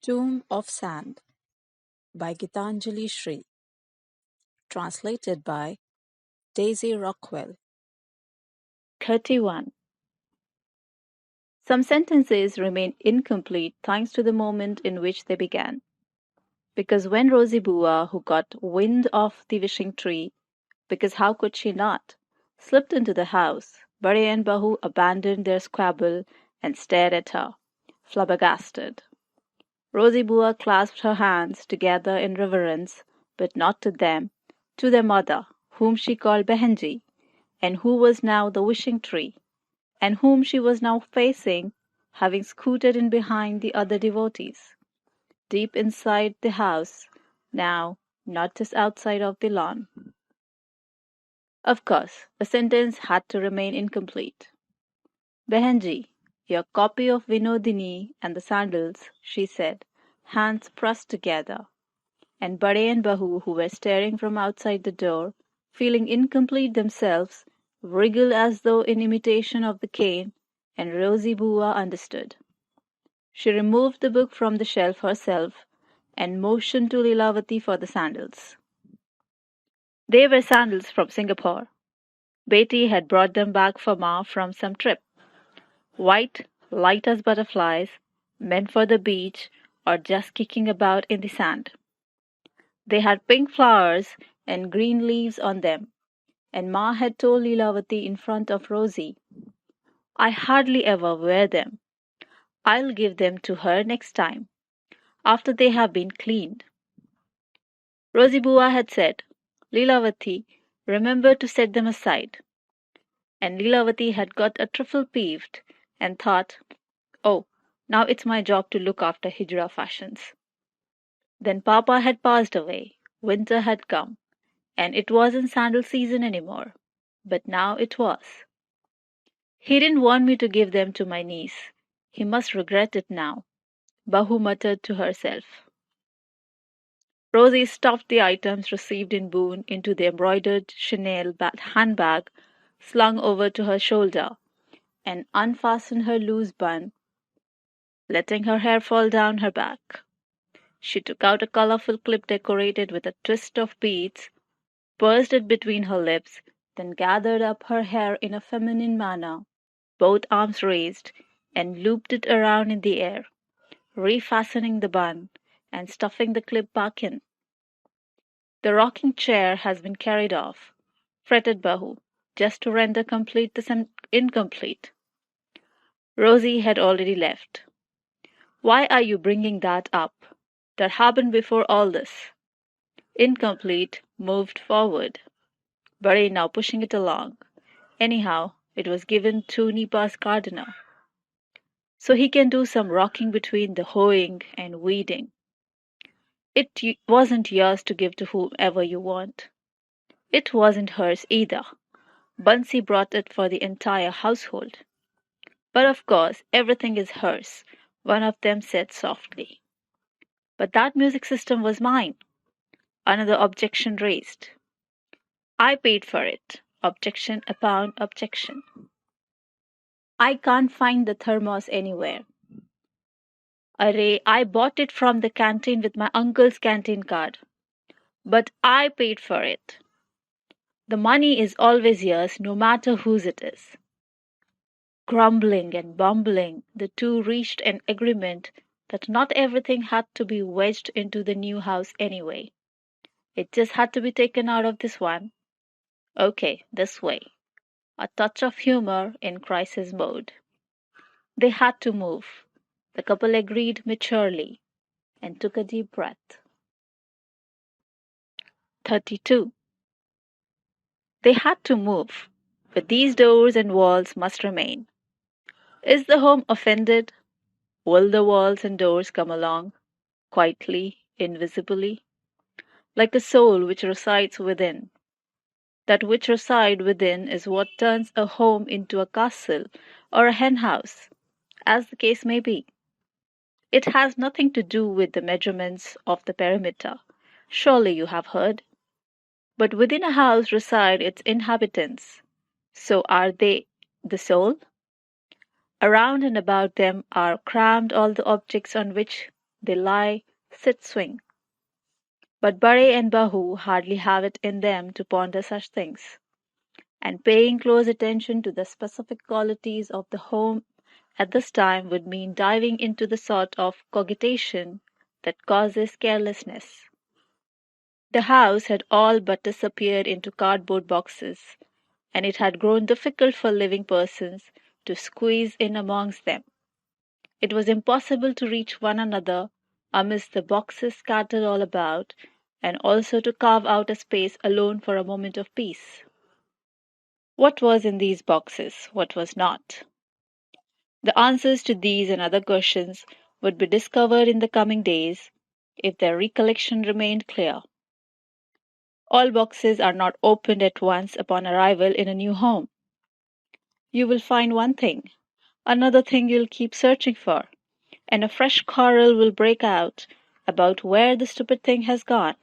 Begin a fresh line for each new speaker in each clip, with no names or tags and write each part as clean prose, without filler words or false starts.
Tomb of Sand by Geetanjali Shree. Translated by Daisy Rockwell.
31. Some sentences remain incomplete thanks to the moment in which they began. Because when Rosie Bua, who got wind of the wishing tree, because how could she not, slipped into the house, Bade and Bahu abandoned their squabble and stared at her, flabbergasted. Rosie Bua clasped her hands together in reverence, but not to them, to their mother, whom she called Behenji, and who was now the wishing tree, and whom she was now facing, having scooted in behind the other devotees. Deep inside the house, now, not just outside of the lawn. Of course, a sentence had to remain incomplete. Behenji, your copy of Vinodini and the sandals, she said, hands pressed together, and Bade and Bahu, who were staring from outside the door, feeling incomplete themselves, wriggled as though in imitation of the cane, and Rosie Bua understood. She removed the book from the shelf herself and motioned to Lilavati for the sandals. They were sandals from Singapore. Betty had brought them back for Ma from some trip. White, light as butterflies, meant for the beach or just kicking about in the sand. They had pink flowers and green leaves on them, and Ma had told Lilavati in front of Rosie, I hardly ever wear them. I'll give them to her next time, after they have been cleaned. Rosie Bua had said, Lilavati, remember to set them aside. And Lilavati had got a trifle peeved and thought, oh, now it's my job to look after Hijra fashions. Then Papa had passed away, winter had come, and it wasn't sandal season anymore, but now it was. He didn't want me to give them to my niece. He must regret it now, Bahu muttered to herself. Rosie stuffed the items received in boon into the embroidered chenille handbag slung over to her shoulder, and unfastened her loose bun, letting her hair fall down her back. She took out a colorful clip decorated with a twist of beads, pursed it between her lips, then gathered up her hair in a feminine manner, both arms raised, and looped it around in the air, refastening the bun and stuffing the clip back in. The rocking chair has been carried off, fretted Bahu, just to render complete the incomplete. Rosie had already left. Why are you bringing that up? That happened before all this. Incomplete moved forward. Bade now pushing it along. Anyhow, it was given to Nipa's gardener, so he can do some rocking between the hoeing and weeding. It wasn't yours to give to whomever you want. It wasn't hers either. Bunsey brought it for the entire household. But of course, everything is hers, one of them said softly. But that music system was mine. Another objection raised. I paid for it. Objection upon objection. I can't find the thermos anywhere. Array, I bought it from the canteen with my uncle's canteen card. But I paid for it. The money is always yours, no matter whose it is. Grumbling and bumbling, the two reached an agreement that not everything had to be wedged into the new house anyway. It just had to be taken out of this one. Okay, this way. A touch of humor in crisis mode. They had to move. The couple agreed maturely and took a deep breath. 32. They had to move, but these doors and walls must remain. Is the home offended? Will the walls and doors come along, quietly, invisibly, like a soul which resides within? That which reside within is what turns a home into a castle or a hen house, as the case may be. It has nothing to do with the measurements of the perimeter. Surely you have heard. But within a house reside its inhabitants. So are they the soul? Around and about them are crammed all the objects on which They lie, sit, swing. But Bare and Bahu hardly have it in them to ponder such things, and paying close attention to the specific qualities of the home at this time would mean diving into the sort of cogitation that causes carelessness. The house had all but disappeared into cardboard boxes, and it had grown difficult for living persons to squeeze in amongst them. It was impossible to reach one another amidst the boxes scattered all about, and also to carve out a space alone for a moment of peace. What was in these boxes? What was not? The answers to these and other questions would be discovered in the coming days if their recollection remained clear. All boxes are not opened at once upon arrival in a new home. You will find one thing, another thing you'll keep searching for, and a fresh quarrel will break out about where the stupid thing has gone.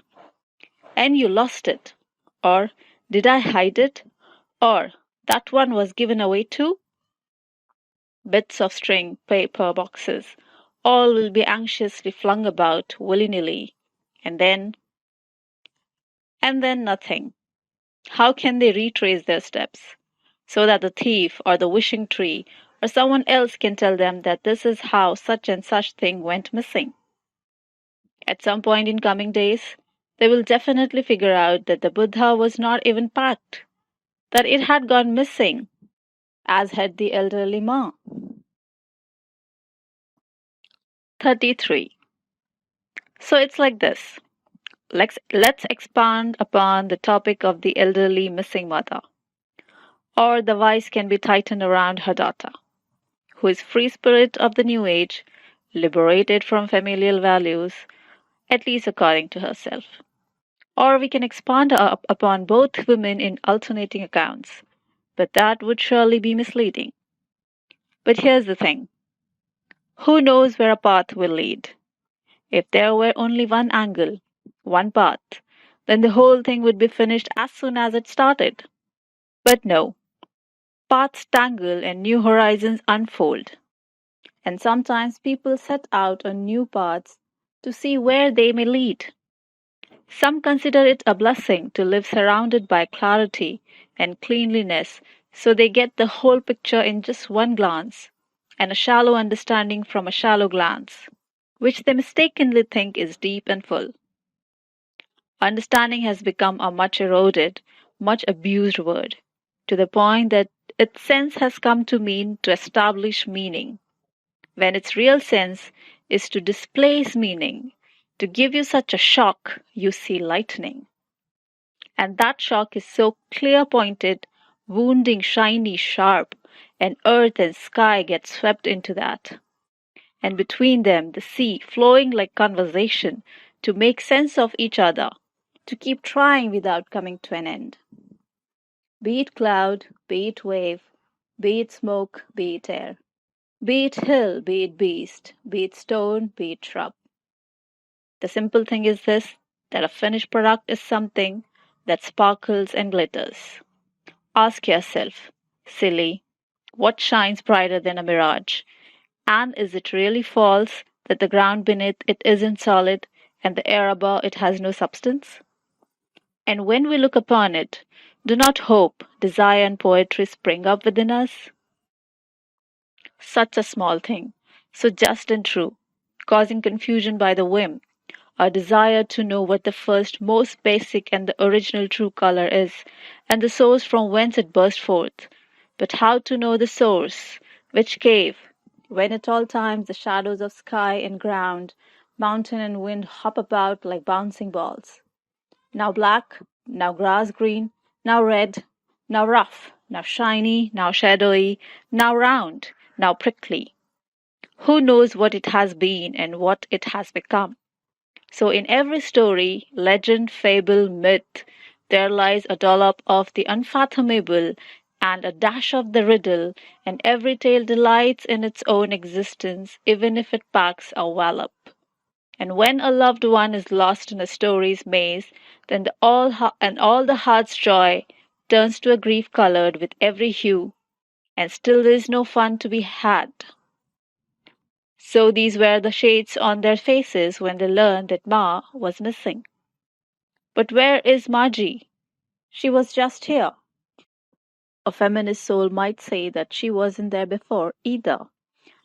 And you lost it. Or, did I hide it? Or, that one was given away too? Bits of string, paper, boxes, all will be anxiously flung about willy-nilly. And then nothing. How can they retrace their steps? So that the thief or the wishing tree or someone else can tell them that this is how such and such thing went missing. At some point in coming days, they will definitely figure out that the Buddha was not even packed, that it had gone missing, as had the elderly Ma. 33. So it's like this. Let's expand upon the topic of the elderly missing mother. Or the vice can be tightened around her daughter, who is free spirit of the new age, liberated from familial values, at least according to herself. Or we can expand upon both women in alternating accounts, but that would surely be misleading. But here's the thing. Who knows where a path will lead? If there were only one angle, one path, then the whole thing would be finished as soon as it started. But no, paths tangle and new horizons unfold. And sometimes people set out on new paths to see where they may lead. Some consider it a blessing to live surrounded by clarity and cleanliness, so they get the whole picture in just one glance, and a shallow understanding from a shallow glance, which they mistakenly think is deep and full. Understanding has become a much eroded, much abused word, to the point that its sense has come to mean to establish meaning, when its real sense is to displace meaning, to give you such a shock you see lightning. And that shock is so clear pointed, wounding, shiny, sharp, and earth and sky get swept into that. And between them, the sea flowing like conversation to make sense of each other, to keep trying without coming to an end. Be it cloud, be it wave, be it smoke, be it air. Be it hill, be it beast, be it stone, be it shrub. The simple thing is this, that a finished product is something that sparkles and glitters. Ask yourself, silly, what shines brighter than a mirage? And is it really false that the ground beneath it isn't solid and the air above it has no substance? And when we look upon it, do not hope, desire, and poetry spring up within us? Such a small thing, so just and true, causing confusion by the whim, a desire to know what the first, most basic, and the original true color is, and the source from whence it burst forth. But how to know the source? Which cave? When at all times the shadows of sky and ground, mountain and wind hop about like bouncing balls. Now black, now grass green, now red, now rough, now shiny, now shadowy, now round, now prickly. Who knows what it has been and what it has become? So in every story, legend, fable, myth, there lies a dollop of the unfathomable and a dash of the riddle, and every tale delights in its own existence, even if it packs a wallop. And when a loved one is lost in a story's maze, then all the heart's joy turns to a grief colored with every hue, and still there is no fun to be had. So these were the shades on their faces when they learned that Ma was missing. But where is Margie? She was just here. A feminist soul might say that she wasn't there before either.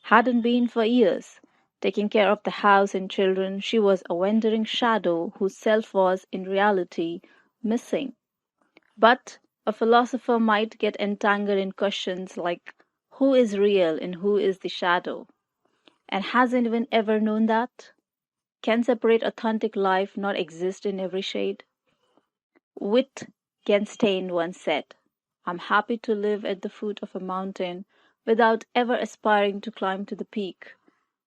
Hadn't been for years. Taking care of the house and children, she was a wandering shadow whose self was, in reality, missing. But a philosopher might get entangled in questions like who is real and who is the shadow? And has anyone ever known that? Can separate authentic life not exist in every shade? Wittgenstein once said, I'm happy to live at the foot of a mountain without ever aspiring to climb to the peak.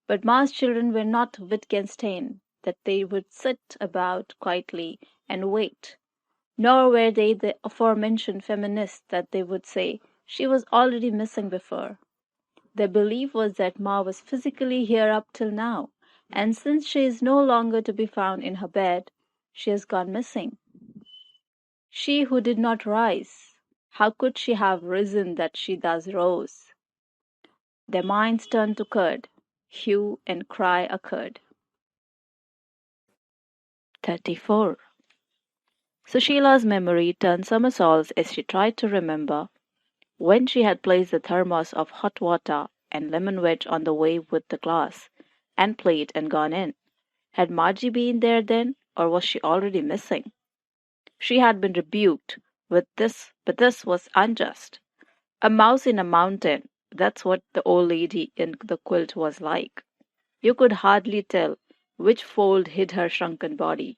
But Ma's children were not Wittgenstein, that they would sit about quietly and wait. Nor were they the aforementioned feminists that they would say she was already missing before. Their belief was that Ma was physically here up till now, and since she is no longer to be found in her bed, she has gone missing. She who did not rise, how could she have risen that she thus rose? Their minds turned to curd. Hue and cry occurred. 34. Susheila's memory turned somersaults as she tried to remember when she had placed the thermos of hot water and lemon wedge on the way with the glass and plate and gone in. Had Margie been there then, or was she already missing? She had been rebuked with this, but this was unjust. A mouse in a mountain, that's what the old lady in the quilt was like. You could hardly tell which fold hid her shrunken body.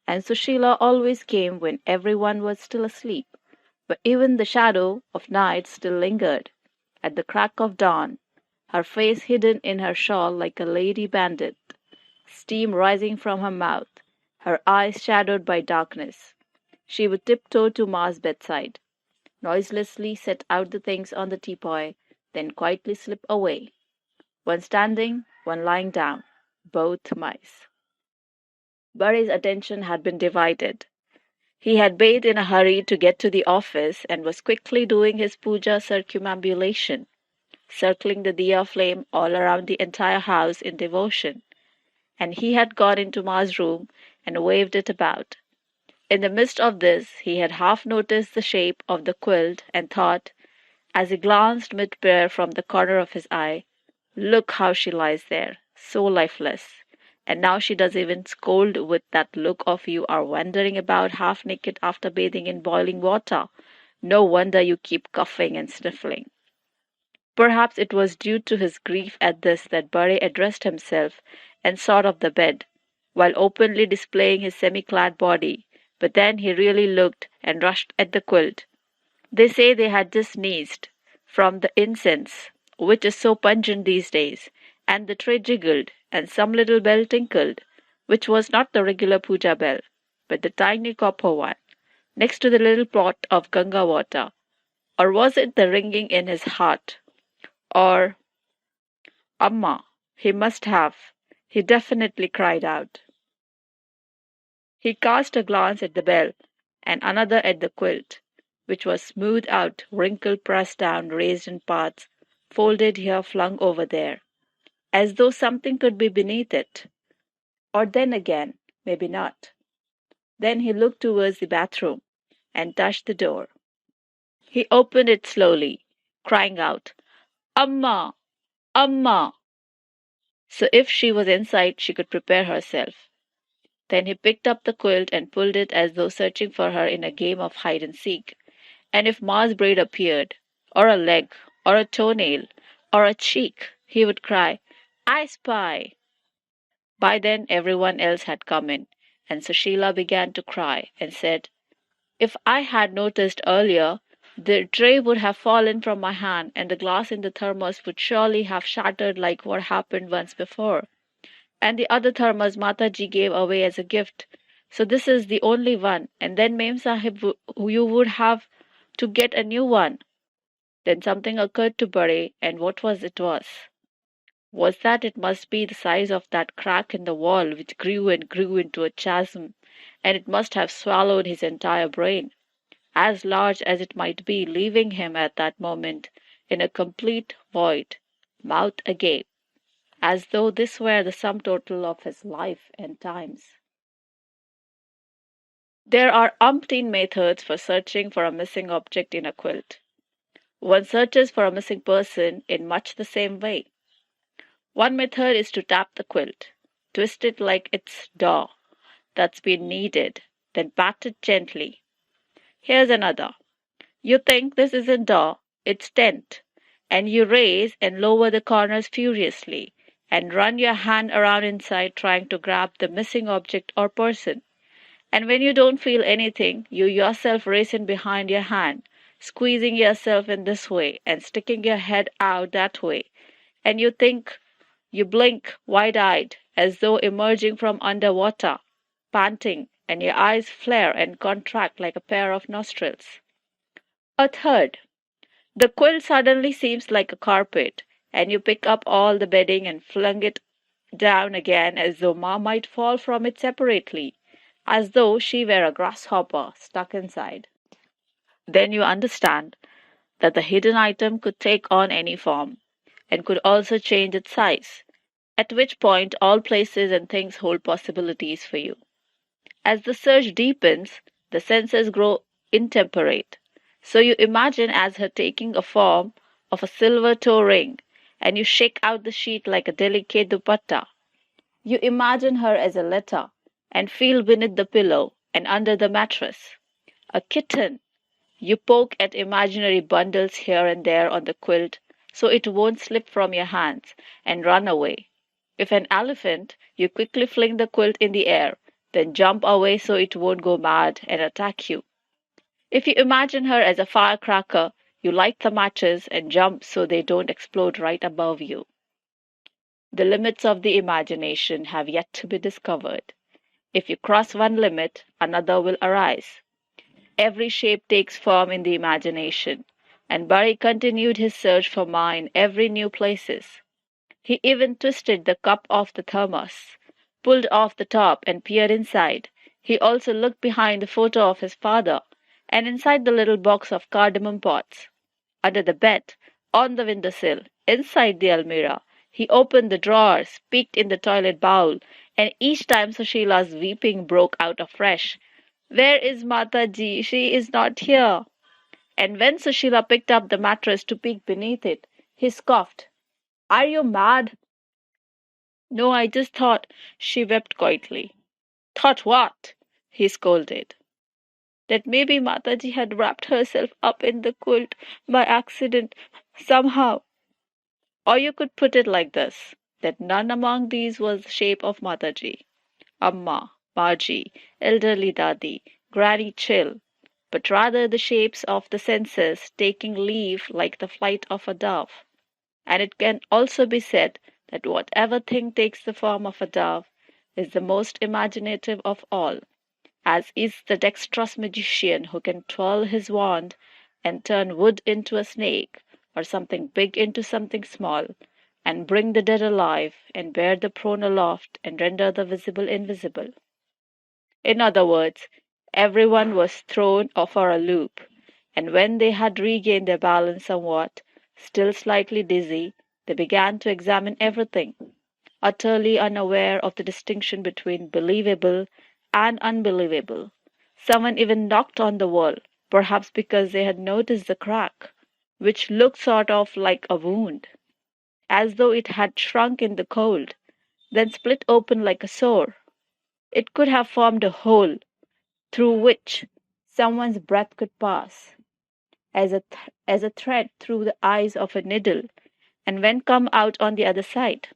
And Sushila always came when everyone was still asleep, but even the shadow of night still lingered. At the crack of dawn, her face hidden in her shawl like a lady bandit, steam rising from her mouth, her eyes shadowed by darkness. She would tiptoe to Ma's bedside, noiselessly set out the things on the teapot, then quietly slip away, one standing, one lying down, both mice. Barry's attention had been divided. He had bathed in a hurry to get to the office and was quickly doing his puja circumambulation, circling the diya flame all around the entire house in devotion. And he had gone into Ma's room and waved it about. In the midst of this, he had half noticed the shape of the quilt and thought, as he glanced mid-prayer from the corner of his eye, look how she lies there, so lifeless. And now she does even scold with that look of you are wandering about half naked after bathing in boiling water. No wonder you keep coughing and sniffling. Perhaps it was due to his grief at this that Barry addressed himself and sought of the bed, while openly displaying his semi-clad body. But then he really looked and rushed at the quilt. They say they had just sneezed from the incense, which is so pungent these days, and the tray jiggled, and some little bell tinkled, which was not the regular puja bell, but the tiny copper one, next to the little pot of Ganga water. Or was it the ringing in his heart? Or, Amma, he must have. He definitely cried out. He cast a glance at the bell, and another at the quilt, which was smoothed out, wrinkled, pressed down, raised in parts, folded here, flung over there, as though something could be beneath it. Or then again, maybe not. Then he looked towards the bathroom and touched the door. He opened it slowly, crying out, Amma! Amma! So if she was inside, she could prepare herself. Then he picked up the quilt and pulled it as though searching for her in a game of hide and seek. And if Ma's braid appeared, or a leg, or a toenail, or a cheek, he would cry, I spy! By then everyone else had come in, and Sushila began to cry, and said, if I had noticed earlier, the tray would have fallen from my hand, and the glass in the thermos would surely have shattered like what happened once before. And the other thermos Mataji gave away as a gift. So this is the only one, and then Mem Sahib, you would have to get a new one. Then something occurred to Bade, and what was it was that it must be the size of that crack in the wall which grew and grew into a chasm, and it must have swallowed his entire brain, as large as it might be, leaving him at that moment in a complete void, mouth agape. as though this were the sum total of his life and times. There are umpteen methods for searching for a missing object in a quilt. One searches for a missing person in much the same way. One method is to tap the quilt, twist it like it's dough that's been kneaded, then pat it gently. Here's another. You think this isn't dough, it's tent, and you raise and lower the corners furiously and run your hand around inside trying to grab the missing object or person. And when you don't feel anything, you yourself race in behind your hand, squeezing yourself in this way and sticking your head out that way. And you blink wide-eyed as though emerging from underwater, panting, and your eyes flare and contract like a pair of nostrils. A third, the quilt suddenly seems like a carpet, and you pick up all the bedding and fling it down again as though Ma might fall from it separately, as though she were a grasshopper stuck inside. Then you understand that the hidden item could take on any form, and could also change its size, at which point all places and things hold possibilities for you. As the search deepens, the senses grow intemperate. So you imagine as her taking a form of a silver toe ring, and you shake out the sheet like a delicate dupatta. You imagine her as a letter, and feel beneath the pillow and under the mattress. A kitten. You poke at imaginary bundles here and there on the quilt so it won't slip from your hands and run away. If an elephant, you quickly fling the quilt in the air, then jump away so it won't go mad and attack you. If you imagine her as a firecracker, you light the matches and jump so they don't explode right above you. The limits of the imagination have yet to be discovered. If you cross one limit, another will arise. Every shape takes form in the imagination, and Barry continued his search for Ma in every new places. He even twisted the cup of the thermos, pulled off the top and peered inside. He also looked behind the photo of his father, and inside the little box of cardamom pots, under the bed, on the windowsill, inside the almirah. He opened the drawers, peeked in the toilet bowl, and each time Sushila's weeping broke out afresh. Where is Mataji? She is not here. And when Sushila picked up the mattress to peek beneath it, he scoffed. Are you mad? No, I just thought, she wept quietly. Thought what? He scolded. That maybe Mataji had wrapped herself up in the quilt by accident, somehow. Or you could put it like this, that none among these was the shape of Mataji, Amma, Maji, elderly Dadi, Granny Chill, but rather the shapes of the senses taking leave like the flight of a dove. And it can also be said that whatever thing takes the form of a dove is the most imaginative of all, as is the dexterous magician who can twirl his wand and turn wood into a snake, or something big into something small, and bring the dead alive, and bear the prone aloft, and render the visible invisible. In other words, everyone was thrown for a loop, and when they had regained their balance somewhat, still slightly dizzy, they began to examine everything, utterly unaware of the distinction between believable and unbelievable. Someone even knocked on the wall, perhaps because they had noticed the crack, which looked sort of like a wound, as though it had shrunk in the cold, then split open like a sore. It could have formed a hole through which someone's breath could pass, as a thread through the eyes of a needle, and when come out on the other side.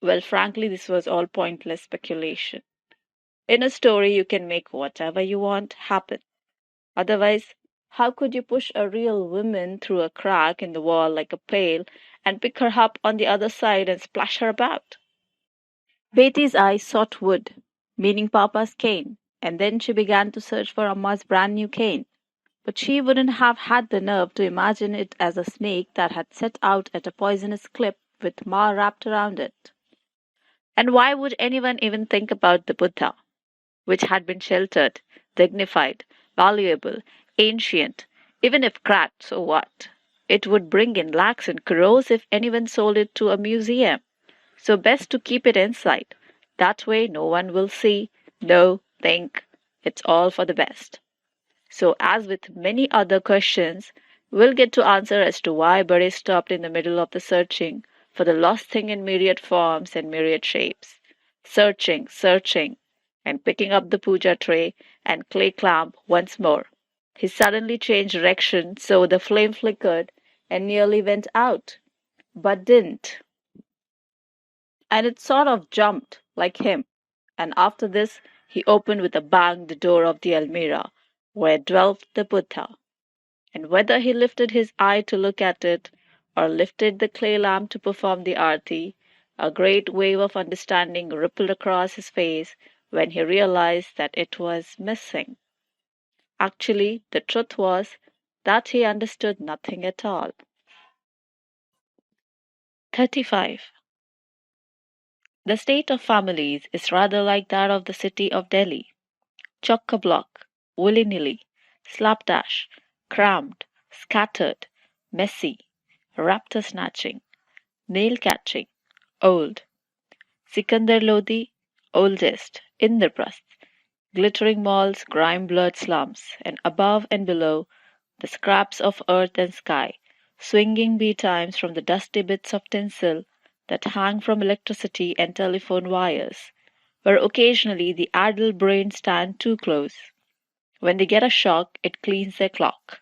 Well, frankly, this was all pointless speculation. In a story, you can make whatever you want happen. Otherwise, how could you push a real woman through a crack in the wall like a pail and pick her up on the other side and splash her about? Betty's eyes sought wood, meaning Papa's cane, and then she began to search for Amma's brand new cane. But she wouldn't have had the nerve to imagine it as a snake that had set out at a poisonous clip with Ma wrapped around it. And why would anyone even think about the Buddha, which had been sheltered, dignified, valuable, ancient, even if cracked, so what? It would bring in lakhs and crores if anyone sold it to a museum. So best to keep it inside. That way no one will see, know, think. It's all for the best. So as with many other questions, we'll get to answer as to why Buddy stopped in the middle of the searching for the lost thing in myriad forms and myriad shapes. Searching, searching, and picking up the puja tray and clay clamp once more. He suddenly changed direction so the flame flickered and nearly went out, but didn't. And it sort of jumped like him. And after this, he opened with a bang the door of the almirah where dwelt the Buddha. And whether he lifted his eye to look at it, or lifted the clay lamp to perform the arti, a great wave of understanding rippled across his face when he realized that it was missing. Actually, the truth was that he understood nothing at all. 35. The state of families is rather like that of the city of Delhi. Chock-a-block, willy-nilly, slapdash, crammed, scattered, messy, raptor-snatching, nail-catching, old. Sikandar Lodi, oldest, Indraprasth, glittering malls, grime-blurred slums, and above and below, the scraps of earth and sky, swinging betimes from the dusty bits of tinsel that hang from electricity and telephone wires, where occasionally the addle-brained stand too close. When they get a shock, it cleans their clock.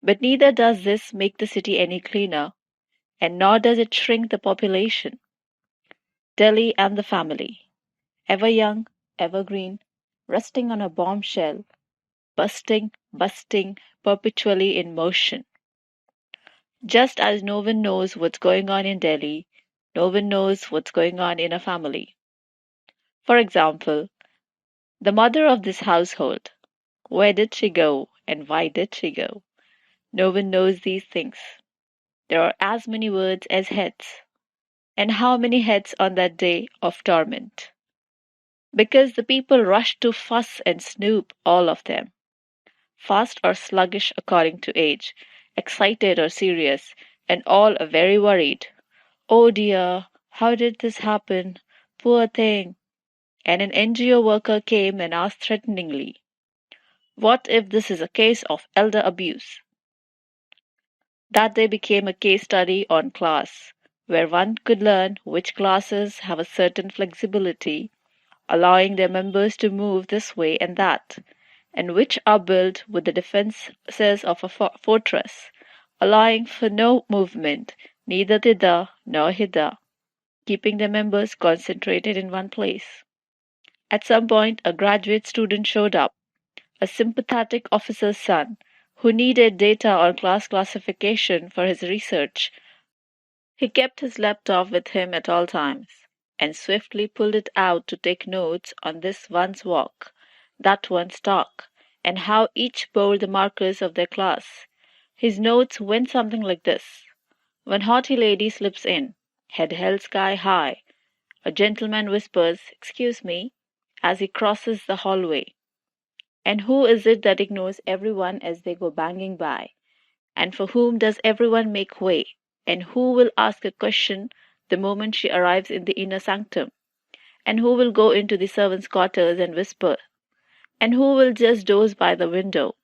But neither does this make the city any cleaner, and nor does it shrink the population. Delhi and the family, ever young, ever green, resting on a bombshell, busting, perpetually in motion. Just as no one knows what's going on in Delhi, no one knows what's going on in a family. For example, the mother of this household. Where did she go, and why did she go? No one knows these things. There are as many words as heads. And how many heads on that day of torment? Because the people rush to fuss and snoop, all of them. Fast or sluggish according to age, excited or serious, and all are very worried. Oh dear, how did this happen? Poor thing. And an NGO worker came and asked threateningly, what if this is a case of elder abuse? That day became a case study on class, where one could learn which classes have a certain flexibility, allowing their members to move this way and that, and which are built with the defences of a fortress, allowing for no movement, neither thither nor hither, keeping their members concentrated in one place. At some point, a graduate student showed up, a sympathetic officer's son, who needed data on class classification for his research. He kept his laptop with him at all times, and swiftly pulled it out to take notes on this one's walk, that one's talk, and how each bore the markers of their class. His notes went something like this. One haughty lady slips in, head held sky high. A gentleman whispers, "Excuse me," as he crosses the hallway. And who is it that ignores everyone as they go banging by? And for whom does everyone make way? And who will ask a question the moment she arrives in the inner sanctum? And who will go into the servants' quarters and whisper? And who will just doze by the window?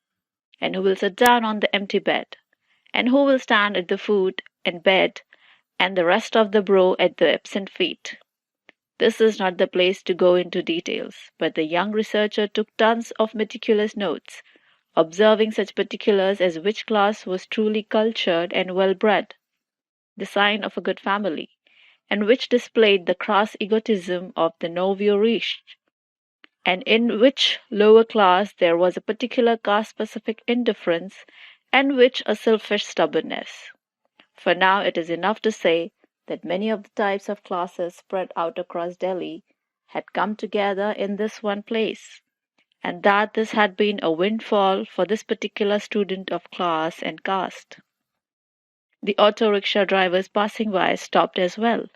And who will sit down on the empty bed? And who will stand at the foot and bed, and the rest of the bro at the absent feet? This is not the place to go into details, but the young researcher took tons of meticulous notes, observing such particulars as which class was truly cultured and well-bred, the sign of a good family, and which displayed the crass egotism of the nouveau riche, and in which lower class there was a particular caste-specific indifference, and which a selfish stubbornness. For now it is enough to say that many of the types of classes spread out across Delhi had come together in this one place, and that this had been a windfall for this particular student of class and caste. The auto-rickshaw drivers passing by stopped as well,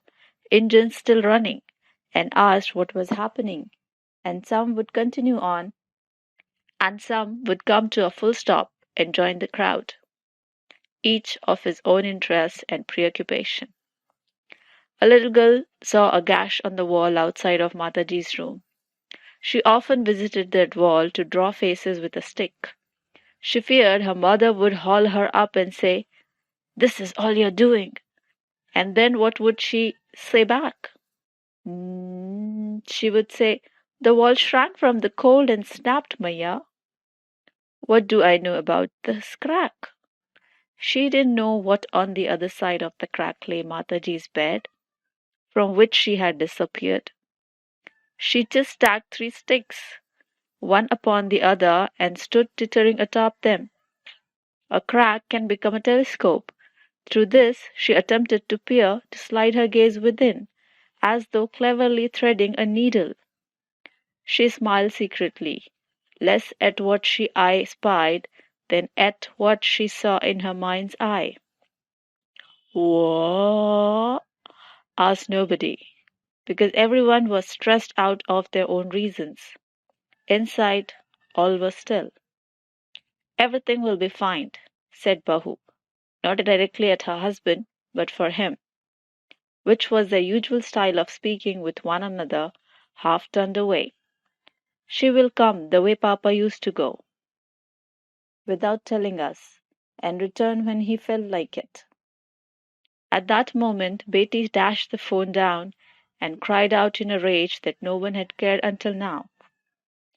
engines still running, and asked what was happening, and some would continue on, and some would come to a full stop and join the crowd. each of his own interest and preoccupation. A little girl saw a gash on the wall outside of Mataji's room. She often visited that wall to draw faces with a stick. She feared her mother would haul her up and say, "This is all you're doing." And then what would she say back? She would say, "The wall shrank from the cold and snapped, Maya." What do I know about this crack? She didn't know what on the other side of the crack lay Mataji's bed, from which she had disappeared. She just stacked 3 sticks, one upon the other, and stood tittering atop them. A crack can become a telescope. Through this she attempted to peer, to slide her gaze within, as though cleverly threading a needle. She smiled secretly, less at what she eye spied than at what she saw in her mind's eye. "What?" asked nobody, because everyone was stressed out of their own reasons. Inside, all was still. "Everything will be fine," said Bahu, not directly at her husband, but for him, which was their usual style of speaking with one another, half turned away. "She will come the way Papa used to go, without telling us, and return when he felt like it." At that moment Betty dashed the phone down and cried out in a rage that no one had cared until now.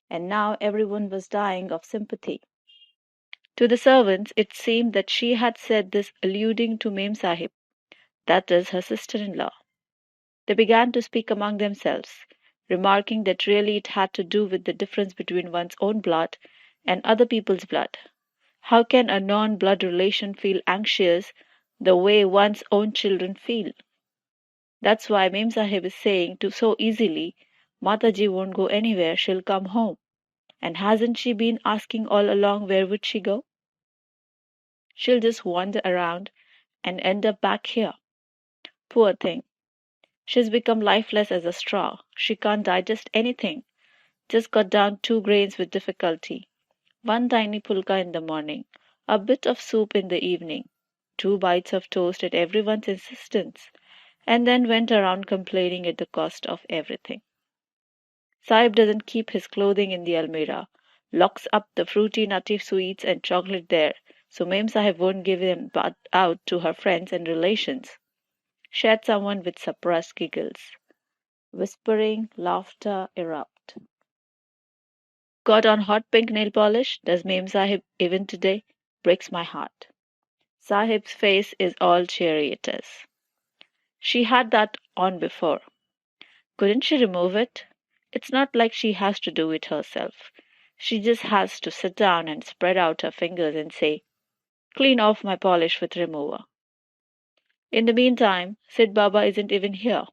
And now everyone was dying of sympathy. To the servants it seemed that she had said this alluding to Mem Sahib, that is, her sister-in-law. They began to speak among themselves, remarking that really it had to do with the difference between one's own blood and other people's blood. How can a non-blood relation feel anxious the way one's own children feel? That's why Mem Sahib is saying to so easily, "Mataji won't go anywhere, she'll come home." And hasn't she been asking all along where would she go? She'll just wander around and end up back here. Poor thing. She's become lifeless as a straw. She can't digest anything. Just got down 2 grains with difficulty. One tiny pulka in the morning. A bit of soup in the evening. 2 bites of toast at everyone's insistence. And then went around complaining at the cost of everything. Sahib doesn't keep his clothing in the almirah, locks up the fruity nutty sweets and chocolate there, so Mem Sahib won't give them out to her friends and relations, shared someone with suppressed giggles. Whispering laughter erupt. Got on hot pink nail polish, does Mem Sahib even today? Breaks my heart. Sahib's face is all cheery it is. She had that on before. Couldn't she remove it? It's not like she has to do it herself. She just has to sit down and spread out her fingers and say, "Clean off my polish with remover." In the meantime, Sid Baba isn't even here,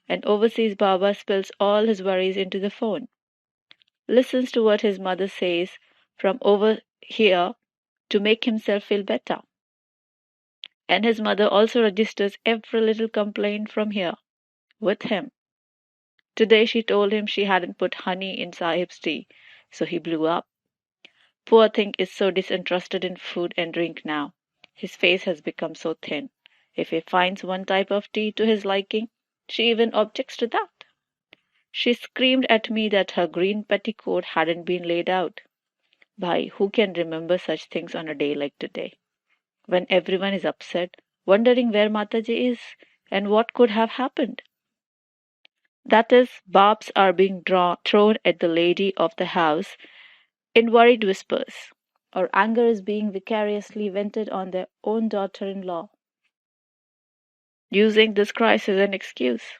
and overseas Baba spills all his worries into the phone, listens to what his mother says from over here to make himself feel better. And his mother also registers every little complaint from here with him. Today she told him she hadn't put honey in Sahib's tea, so he blew up. Poor thing is so disinterested in food and drink now. His face has become so thin. If he finds one type of tea to his liking, she even objects to that. She screamed at me that her green petticoat hadn't been laid out. Bhai, who can remember such things on a day like today, when everyone is upset, wondering where Mataji is and what could have happened? That is, barbs are being thrown at the lady of the house in worried whispers, or anger is being vicariously vented on their own daughter-in-law, using this crisis as an excuse.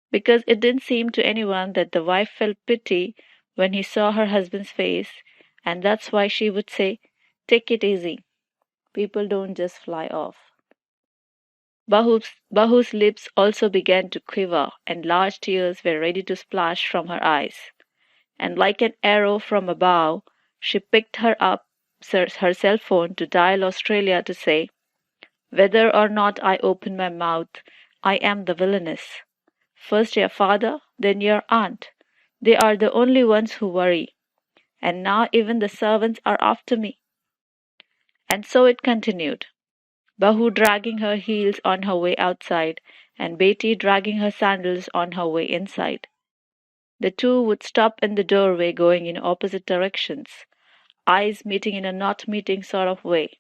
Because it didn't seem to anyone that the wife felt pity when he saw her husband's face, and that's why she would say, "Take it easy. People don't just fly off." Bahu's lips also began to quiver, and large tears were ready to splash from her eyes. And like an arrow from a bow, she picked her cell phone to dial Australia to say, "Whether or not I open my mouth, I am the villainess. First your father, then your aunt. They are the only ones who worry. And now even the servants are after me." And so it continued. Bahu dragging her heels on her way outside, and Beti dragging her sandals on her way inside. The two would stop in the doorway going in opposite directions, eyes meeting in a not meeting sort of way.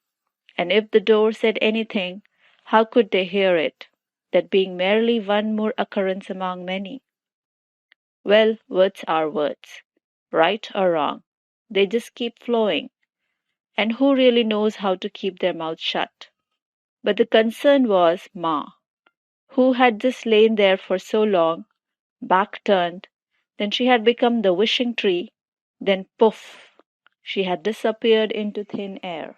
And if the door said anything, how could they hear it, that being merely one more occurrence among many? Well, words are words, right or wrong. They just keep flowing, and who really knows how to keep their mouth shut? But the concern was Ma, who had just lain there for so long, back turned, then she had become the wishing tree, then poof, she had disappeared into thin air.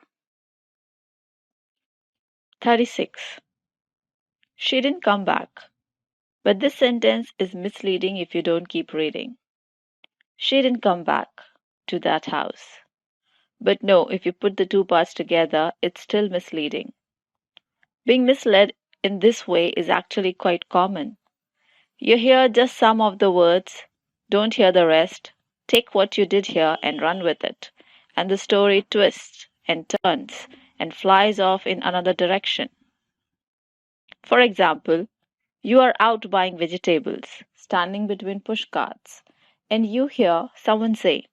36. She didn't come back. But this sentence is misleading if you don't keep reading. She didn't come back to that house. But no, if you put the two parts together, it's still misleading. Being misled in this way is actually quite common. You hear just some of the words, don't hear the rest, take what you did hear and run with it, and the story twists and turns and flies off in another direction. For example, you are out buying vegetables, standing between push carts, and you hear someone say,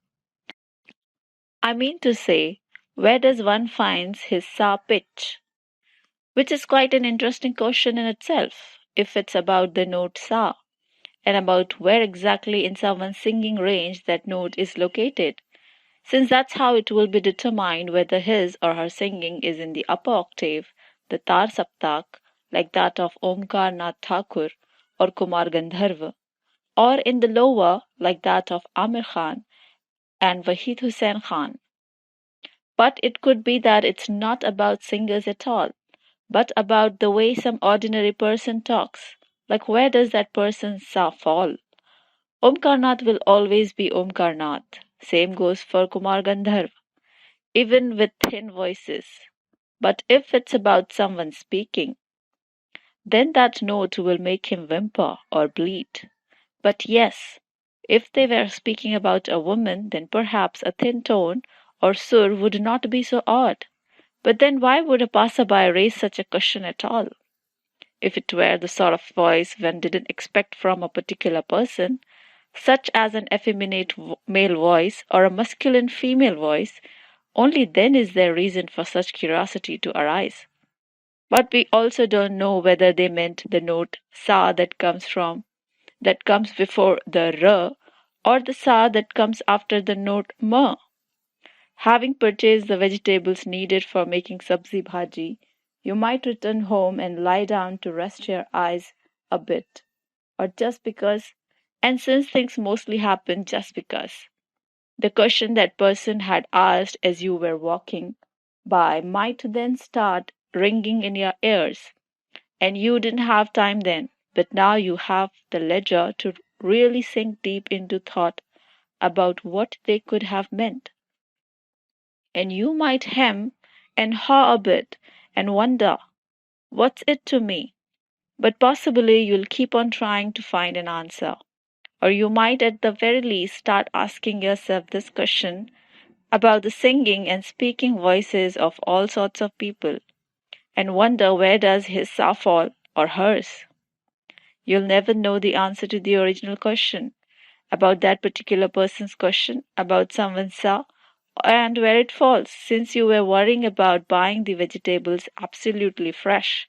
I mean to say, where does one find his sa pitch? Which is quite an interesting question in itself, if it's about the note sa, and about where exactly in someone's singing range that note is located, since that's how it will be determined whether his or her singing is in the upper octave, the tar saptak, like that of Omkar Nath Thakur or Kumar Gandharva, or in the lower, like that of Amir Khan and Wahid Hussain Khan. But it could be that it's not about singers at all, but about the way some ordinary person talks. Like where does that person's sa fall? Omkarnath will always be Omkarnath. Same goes for Kumar Gandharv, even with thin voices. But if it's about someone speaking, then that note will make him whimper or bleat. But yes, if they were speaking about a woman, then perhaps a thin tone or sur would not be so odd. But then why would a passerby raise such a question at all? If it were the sort of voice one didn't expect from a particular person, such as an effeminate male voice or a masculine female voice, only then is there reason for such curiosity to arise. But we also don't know whether they meant the note sa that comes before the r, or the sa that comes after the note ma. Having purchased the vegetables needed for making sabzi bhaji, you might return home and lie down to rest your eyes a bit, or just because, and since things mostly happen just because, the question that person had asked as you were walking by might then start ringing in your ears, and you didn't have time then, but now you have the leisure to really sink deep into thought about what they could have meant. And you might hem and haw a bit and wonder, what's it to me? But possibly you'll keep on trying to find an answer. Or you might at the very least start asking yourself this question about the singing and speaking voices of all sorts of people and wonder where does his sa fall or hers? You'll never know the answer to the original question about that particular person's question about someone's sa and where it falls, since you were worrying about buying the vegetables absolutely fresh,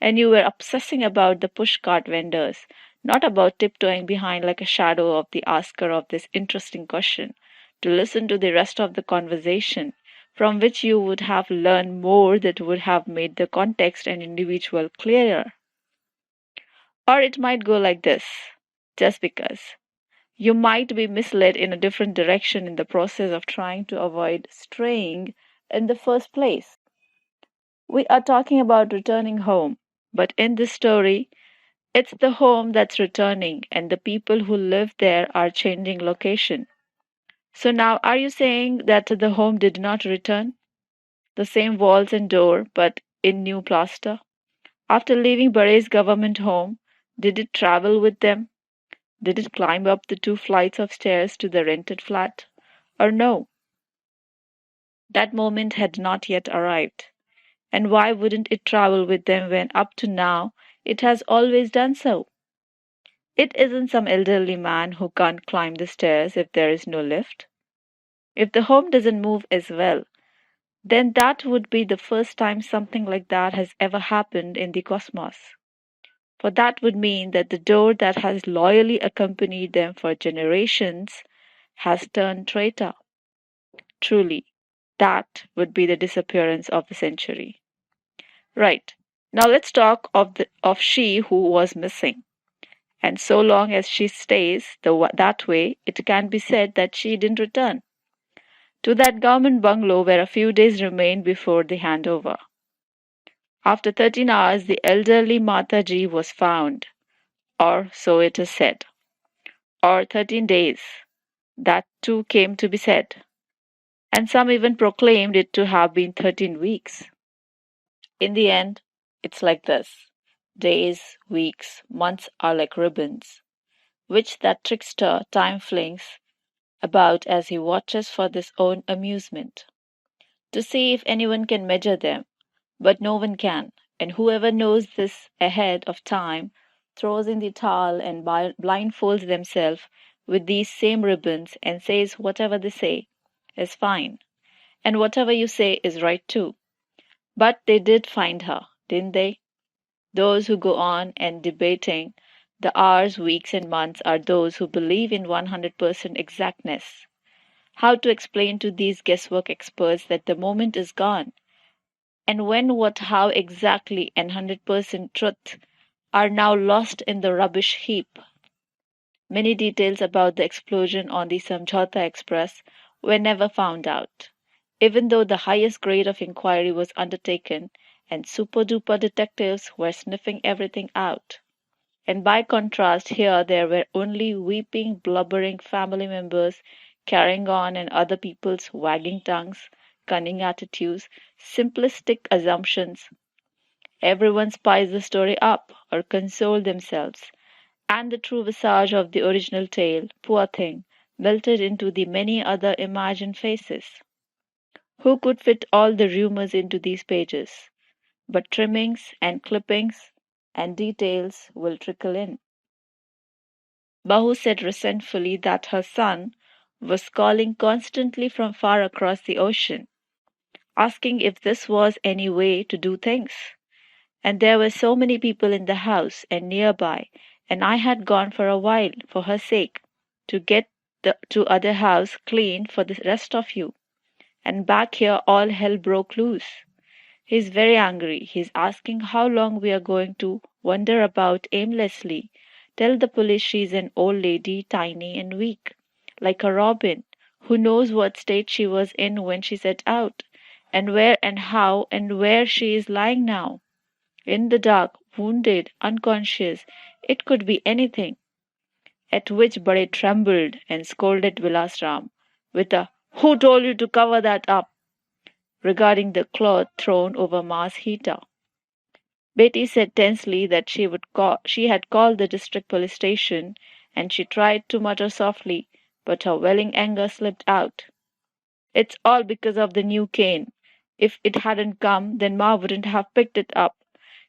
and you were obsessing about the pushcart vendors, not about tiptoeing behind like a shadow of the asker of this interesting question, to listen to the rest of the conversation, from which you would have learned more that would have made the context and individual clearer. Or it might go like this, just because. You might be misled in a different direction in the process of trying to avoid straying in the first place. We are talking about returning home, but in this story, it's the home that's returning, and the people who live there are changing location. So now, are you saying that the home did not return? The same walls and door, but in new plaster? After leaving Bare's government home, did it travel with them? Did it climb up the 2 flights of stairs to the rented flat? Or no? That moment had not yet arrived. And why wouldn't it travel with them when up to now it has always done so? It isn't some elderly man who can't climb the stairs if there is no lift. If the home doesn't move as well, then that would be the first time something like that has ever happened in the cosmos. For that would mean that the door that has loyally accompanied them for generations has turned traitor. Truly, that would be the disappearance of the century. Right. Now let's talk of she who was missing. And so long as she stays that way, it can be said that she didn't return to that government bungalow where a few days remained before the handover. After 13 hours, the elderly Mataji was found, or so it is said, or 13 days. That too came to be said, and some even proclaimed it to have been 13 weeks. In the end, it's like this: days, weeks, months are like ribbons, which that trickster time flings about as he watches for his own amusement, to see if anyone can measure them. But no one can, and whoever knows this ahead of time throws in the towel and blindfolds themselves with these same ribbons and says whatever they say is fine, and whatever you say is right too. But they did find her, didn't they? Those who go on and debating the hours, weeks, and months are those who believe in 100% exactness. How to explain to these guesswork experts that the moment is gone, and when, what, how exactly, and 100% truth are now lost in the rubbish heap? Many details about the explosion on the Samjhauta Express were never found out, even though the highest grade of inquiry was undertaken and super duper detectives were sniffing everything out. And by contrast, here there were only weeping, blubbering family members carrying on, and other people's wagging tongues, cunning attitudes, simplistic assumptions. Everyone spies the story up or console themselves, and the true visage of the original tale, poor thing, melted into the many other imagined faces. Who could fit all the rumors into these pages? But trimmings and clippings and details will trickle in. Bahu said resentfully that her son was calling constantly from far across the ocean, asking if this was any way to do things. And there were so many people in the house and nearby, and I had gone for a while, for her sake, to get the to other house clean for the rest of you. And back here all hell broke loose. He's very angry. He's asking how long we are going to wander about aimlessly. Tell the police she's an old lady, tiny and weak, like a robin. Who knows what state she was in when she set out, and where and how and where she is lying now? In the dark, wounded, unconscious. It could be anything. At which Bade trembled and scolded Vilas Ram with a "Who told you to cover that up?" regarding the cloth thrown over Ma's heater. Betty said tensely that she had called the district police station, and she tried to mutter softly, but her welling anger slipped out. "It's all because of the new cane. If it hadn't come, then Ma wouldn't have picked it up.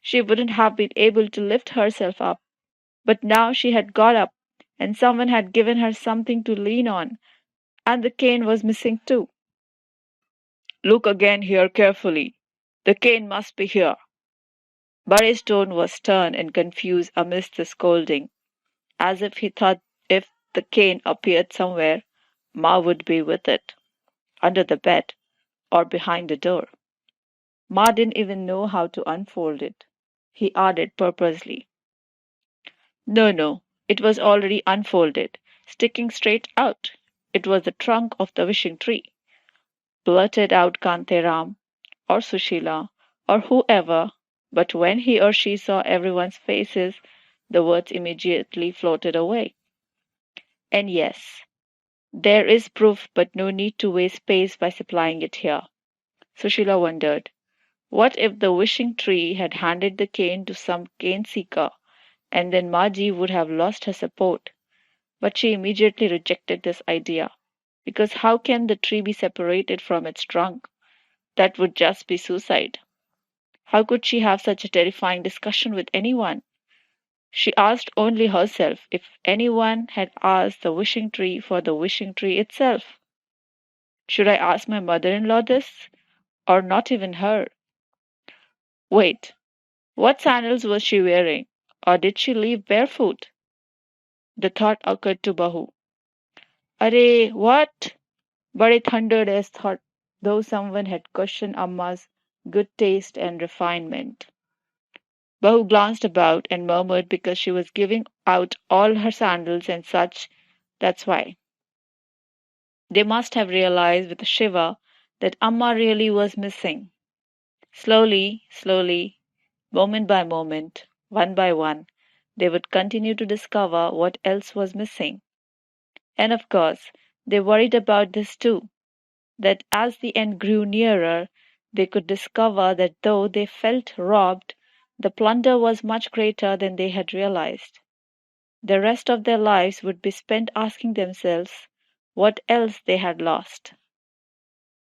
She wouldn't have been able to lift herself up. But now she had got up, and someone had given her something to lean on, and the cane was missing too. Look again here carefully. The cane must be here." Barry's tone was stern and confused amidst the scolding, as if he thought if the cane appeared somewhere, Ma would be with it, under the bed, or behind the door. Ma didn't even know how to unfold it. He added purposely, "No, no, it was already unfolded, sticking straight out. It was the trunk of the wishing tree," blurted out Kante Ram, or Sushila, or whoever, but when he or she saw everyone's faces, the words immediately floated away. And yes, there is proof, but no need to waste space by supplying it here. Sushila wondered, what if the wishing tree had handed the cane to some cane seeker, and then Maji would have lost her support? But she immediately rejected this idea, because how can the tree be separated from its trunk? That would just be suicide. How could she have such a terrifying discussion with anyone? She asked only herself if anyone had asked the wishing tree for the wishing tree itself. Should I ask my mother-in-law this, or not even her? Wait, what sandals was she wearing? Or did she leave barefoot? The thought occurred to Bahu. Arey, what? But it thundered as thought, though someone had questioned Amma's good taste and refinement. Bahu glanced about and murmured because she was giving out all her sandals and such, that's why. They must have realized with a shiver that Amma really was missing. Slowly, slowly, moment by moment, one by one, they would continue to discover what else was missing. And of course, they worried about this too, that as the end grew nearer, they could discover that though they felt robbed, the plunder was much greater than they had realized. The rest of their lives would be spent asking themselves what else they had lost.